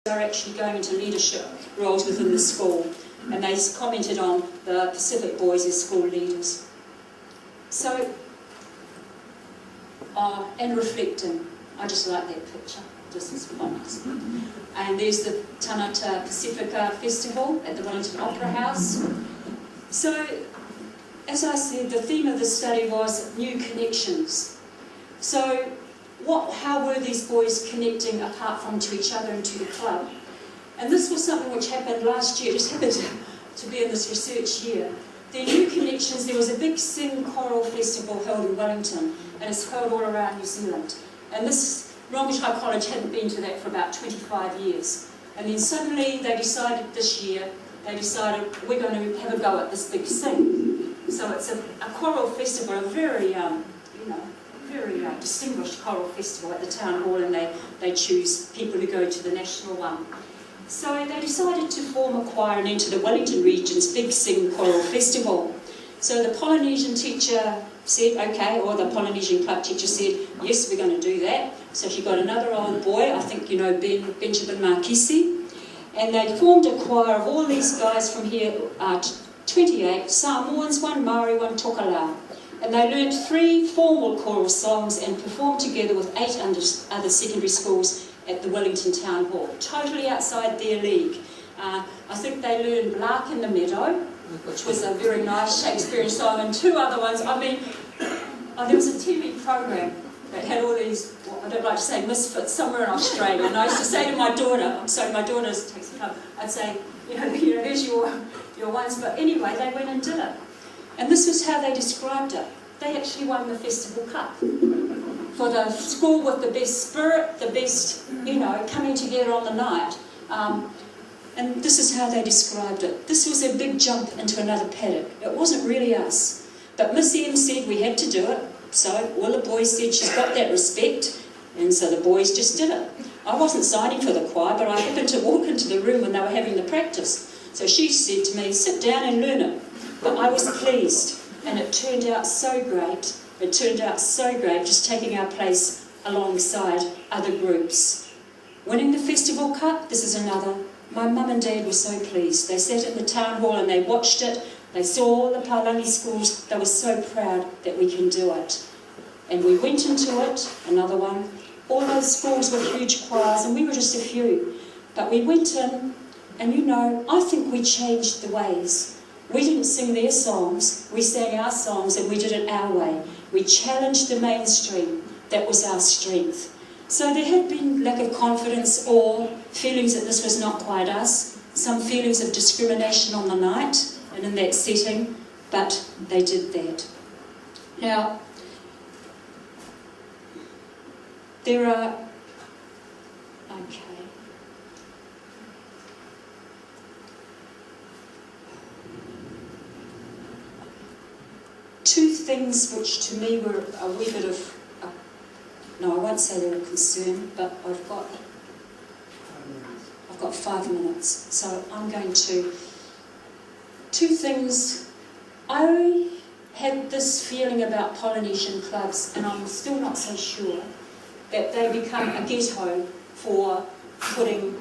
are actually going into leadership roles within the school, and they commented on the Pacific boys as school leaders. So, and reflecting, I just like that picture, just as honest. And there's the Tanata Pacifica Festival at the Wellington Opera House. So, as I said, the theme of the study was new connections. So, how were these boys connecting apart from to each other and to the club? And this was something which happened last year, just happened to be in this research year. Their new connections, there was a big Sing Choral Festival held in Wellington, and it's held all around New Zealand. And this, Rongish High College hadn't been to that for about 25 years. And then suddenly they decided this year, we're going to have a go at this big Sing. So it's a choral festival, a very, very distinguished choral festival at the town hall, and they choose people who go to the national one. So they decided to form a choir and enter the Wellington region's big Sing Choral Festival. So the Polynesian teacher said, okay, or the Polynesian club teacher said, yes, we're going to do that. So she got another old boy, I think you know Benjamin Marquisi, and they formed a choir of all these guys from here, 28 Samoans, one Maori, one Tokelau. And they learned 3 formal choral songs and performed together with 8 other secondary schools at the Wellington Town Hall, totally outside their league. I think they learned Lark in the Meadow, which was a very nice Shakespearean song, and 2 other ones. I mean, there was a TV program that had all these, I don't like to say misfits, somewhere in Australia, and I used to say to my daughter, I'm sorry, my daughter's takes the club, I'd say, here's your ones, but anyway, they went and did it. And this was how they described it. They actually won the Festival Cup for the school with the best spirit, the best, coming together on the night. And this is how they described it. This was a big jump into another paddock. It wasn't really us. But Miss M said we had to do it, so all the boys said she's got that respect, and so the boys just did it. I wasn't signing for the choir, but I happened to walk into the room when they were having the practice. So she said to me, sit down and learn it. But I was pleased, and it turned out so great. It turned out so great, just taking our place alongside other groups. Winning the Festival Cup, this is another. My mum and dad were so pleased. They sat in the town hall and they watched it. They saw all the Palangi schools. They were so proud that we can do it. And we went into it, another one. All those schools were huge choirs, and we were just a few. But we went in, and I think we changed the ways. We didn't sing their songs, we sang our songs, and we did it our way. We challenged the mainstream. That was our strength. So there had been lack of confidence or feelings that this was not quite us, some feelings of discrimination on the night and in that setting, but they did that. Now, there are... Okay. Two things which to me were a wee bit of, no, I won't say they're a concern, but I've got 5 minutes, so I'm going to, 2 things. I had this feeling about Polynesian clubs, and I'm still not so sure, that they become a ghetto for putting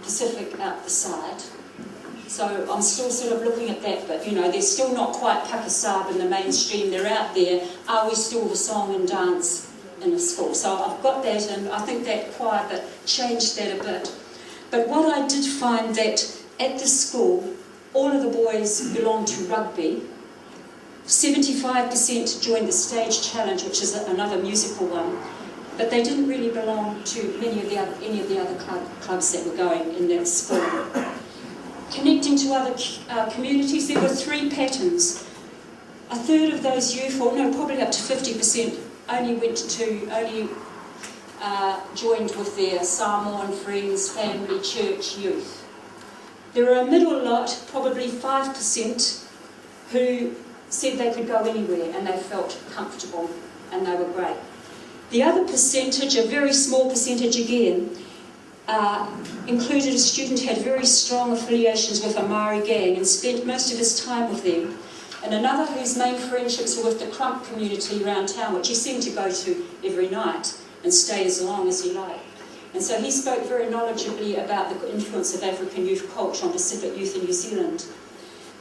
Pacific out the side. So I'm still sort of looking at that, but they're still not quite Pakisab in the mainstream. They're out there. Are we still the song and dance in a school? So I've got that, and I think that choir bit changed that a bit. But what I did find that at the school, all of the boys belonged to rugby. 75% joined the stage challenge, which is another musical one. But they didn't really belong to any of the other clubs that were going in that school. Connecting to other communities, there were 3 patterns. A third of those youth, or no, probably up to 50%, only joined with their Samoan friends, family, church, youth. There were a middle lot, probably 5%, who said they could go anywhere and they felt comfortable and they were great. The other percentage, a very small percentage again, included a student who had very strong affiliations with a Maori gang and spent most of his time with them, and another whose main friendships were with the Crump community around town, which he seemed to go to every night and stay as long as he liked. And so he spoke very knowledgeably about the influence of African youth culture on Pacific youth in New Zealand.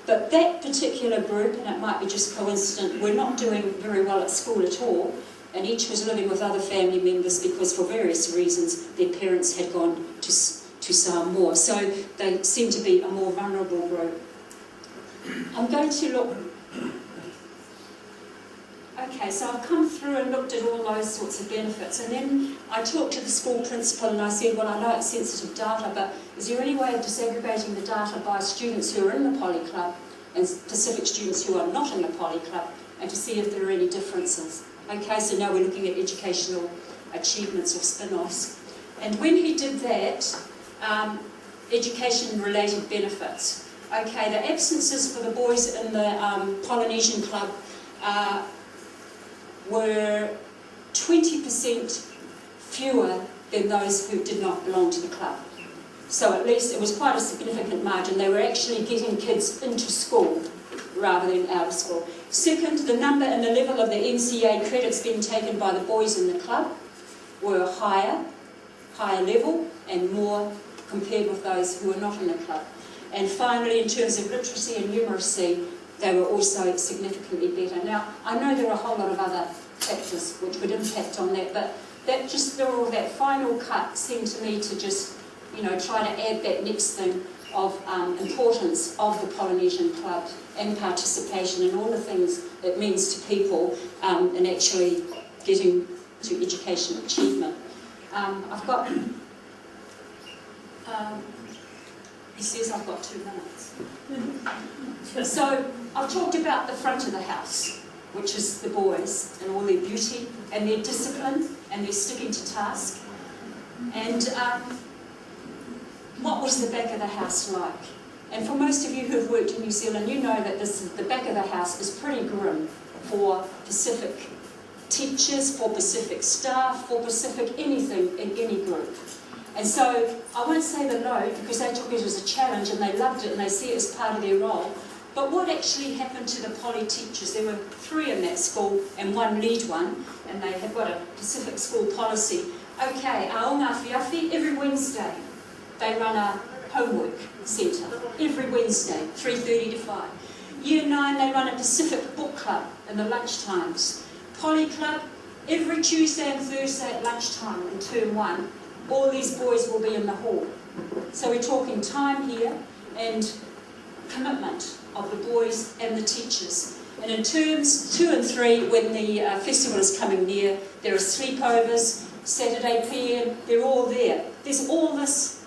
But that particular group, and it might be just coincident, were not doing very well at school at all, and each was living with other family members because for various reasons their parents had gone to Samoa. So they seem to be a more vulnerable group. I'm going to look... Okay, so I've come through and looked at all those sorts of benefits, and then I talked to the school principal and I said, well, I know it's sensitive data, but is there any way of disaggregating the data by students who are in the Poly Club and Pacific students who are not in the Poly Club, and to see if there are any differences? Okay, so now we're looking at educational achievements or spin-offs. And when he did that, education-related benefits. Okay, the absences for the boys in the Polynesian Club were 20% fewer than those who did not belong to the club. So at least it was quite a significant margin. They were actually getting kids into school rather than out of school. Second, the number and the level of the NCA credits being taken by the boys in the club were higher level and more compared with those who were not in the club. And finally, in terms of literacy and numeracy, they were also significantly better. Now, I know there are a whole lot of other factors which would impact on that, but that final cut seemed to me to just, try to add that next thing of importance of the Polynesian Club and participation and all the things it means to people in actually getting to educational achievement. I've got... he says I've got 2 minutes. So I've talked about the front of the house, which is the boys and all their beauty and their discipline and their sticking to task. And what was the back of the house like? And for most of you who've worked in New Zealand, you know that the back of the house is pretty grim for Pacific teachers, for Pacific staff, for Pacific anything in any group. And so I won't say the load because they took it as a challenge and they loved it and they see it as part of their role. But what actually happened to the poly teachers? There were 3 in that school and 1 lead one, and they have got a Pacific school policy. Okay, Aonga Whiawhi, every Wednesday they run a homework centre. Every Wednesday, 3:30 to 5. Year 9 they run a Pacific book club in the lunch times. Poly club, every Tuesday and Thursday at lunchtime in term 1. All these boys will be in the hall. So we're talking time here and commitment of the boys and the teachers. And in terms 2 and 3, when the festival is coming near, there are sleepovers, Saturday PM, they're all there. There's all this,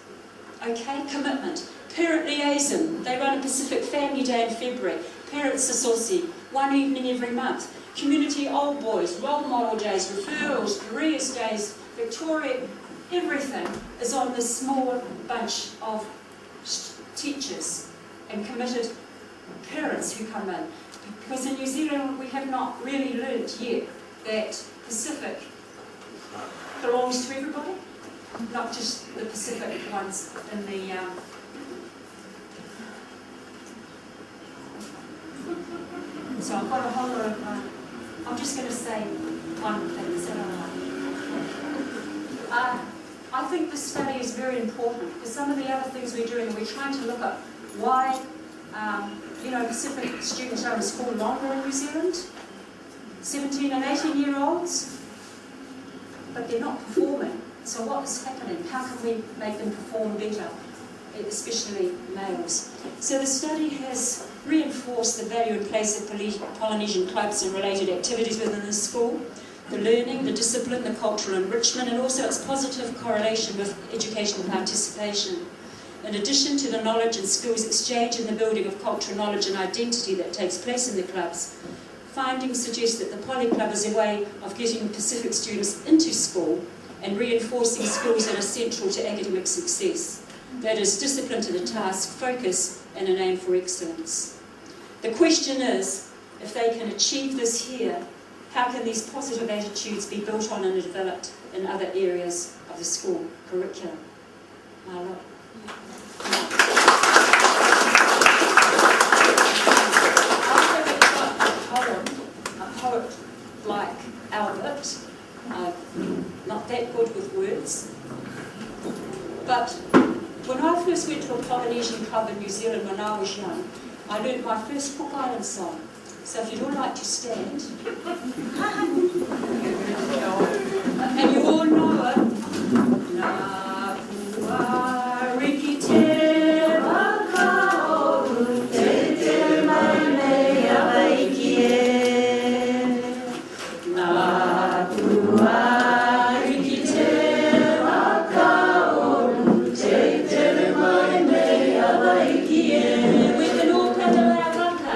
okay, commitment. Parent liaison, they run a Pacific Family Day in February. Parents Association, 1 evening every month. Community Old Boys, Role Model Days, Referrals, Careers Days, Victoria. Everything is on this small bunch of teachers and committed parents who come in. Because in New Zealand we have not really learnt yet that Pacific belongs to everybody, not just the Pacific ones in the... So I've got a whole lot of... I'm just going to say one thing. Is that all right? I think this study is very important because some of the other things we're doing, we're trying to look at why, Pacific students are in school longer in New Zealand, 17 and 18-year-olds, but they're not performing. So what is happening? How can we make them perform better, especially males? So the study has reinforced the value and place of Polynesian clubs and related activities within the school, the learning, the discipline, the cultural enrichment, and also its positive correlation with educational participation. In addition to the knowledge and skills exchange and the building of cultural knowledge and identity that takes place in the clubs, findings suggest that the Poly Club is a way of getting Pacific students into school and reinforcing skills that are central to academic success. That is, discipline to the task, focus, and an aim for excellence. The question is, if they can achieve this here, how can these positive attitudes be built on and developed in other areas of the school curriculum? Marla. A poet like Albert, not that good with words, first went to a Polynesian club in New Zealand when I was young, I learnt my first Cook Island song. So if you'd all like to stand. And you all know it. Nā pua riki te wakaoru, te te mai nei awaiki e. Nā pua riki te wakaoru, te te mai nei awaiki e. We can all cut our waka.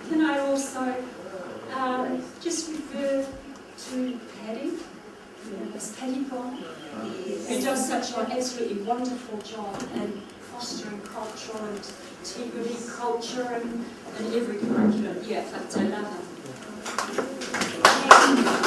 Can I also just refer to Paddy, Miss Peggy Dunlop, who does such an absolutely wonderful job in fostering culture and integrity, culture and every curriculum. Yeah, that's another.